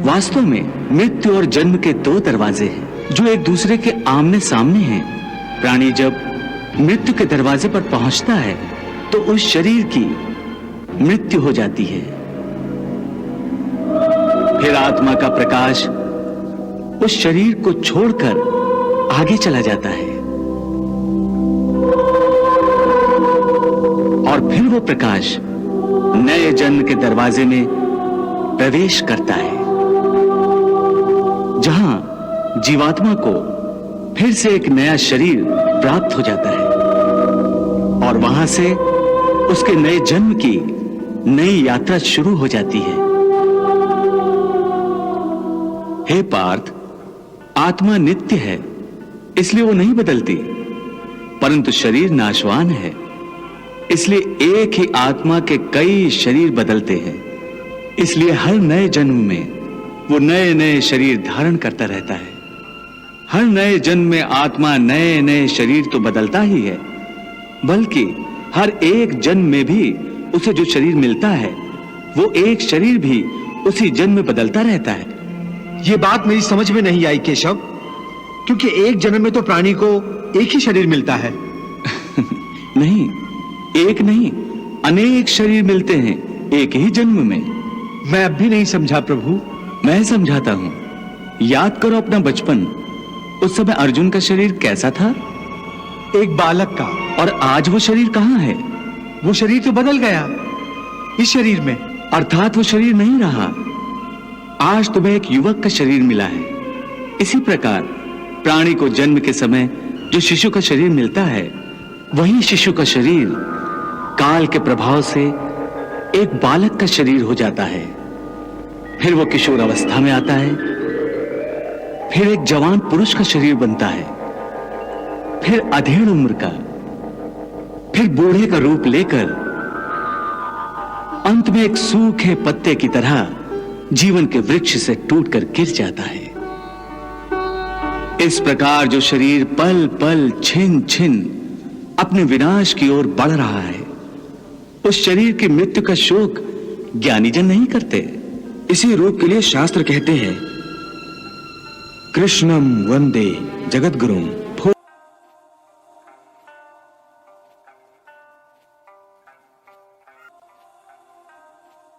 वास्तव में मृत्यु और जन्म के दो दरवाजे हैं जो एक दूसरे के आमने सामने हैं। प्राणी जब मृत्यु के दरवाजे पर पहुंचता है तो उस शरीर की मृत्यु हो जाती है। फिर आत्मा का प्रकाश उस शरीर को छोड़कर आगे चला जाता है और फिर वो प्रकाश नए जन्म के दरवाजे में प्रवेश करता है, जहां जीवात्मा को फिर से एक नया शरीर प्राप्त हो जाता है और वहां से उसके नए जन्म की नई यात्रा शुरू हो जाती है। हे पार्थ, आत्मा नित्य है, इसलिए वो नहीं बदलती, परंतु शरीर नाशवान है, इसलिए एक ही आत्मा के कई शरीर बदलते हैं। इसलिए हर नए जन्म में वो नए नए शरीर धारण करता रहता है। हर नए जन्म में आत्मा नए नए शरीर तो बदलता ही है, बल्कि हर एक जन्म में भी उसे जो शरीर मिलता है वो एक शरीर भी उसी जन्म में बदलता रहता है। ये बात मेरी समझ में नहीं आई केशव, क्योंकि एक जन्म में तो प्राणी को एक ही शरीर मिलता है। नहीं, एक नहीं, अनेक शरीर मिलते हैं एक ही जन्म में। मैं अब भी नहीं समझा प्रभु। मैं समझाता हूं। याद करो अपना बचपन। उस समय अर्जुन का शरीर कैसा था? एक बालक का। और आज वो शरीर कहां है? वो शरीर तो बदल गया इस शरीर में। अर्थात वो शरीर नहीं रहा। आज तुम्हें एक युवक का शरीर मिला है। इसी प्रकार प्राणी को जन्म के समय जो शिशु का शरीर मिलता है, वही शिशु का शरीर काल के प्रभाव से एक बालक का शरीर हो जाता है। फिर वो किशोर अवस्था में आता है, फिर एक जवान पुरुष का शरीर बनता है, फिर अधेड़ उम्र का, फिर बूढ़े का रूप लेकर अंत में एक सूखे पत्ते की तरह जीवन के वृक्ष से टूटकर गिर जाता है। इस प्रकार जो शरीर पल पल छिन छिन अपने विनाश की ओर बढ़ रहा है, उस शरीर की मृत्यु का शोक ज्ञानीजन नहीं करते। इसी रूप के लिए शास्त्र कहते हैं कृष्णम वंदे जगद्गुरुम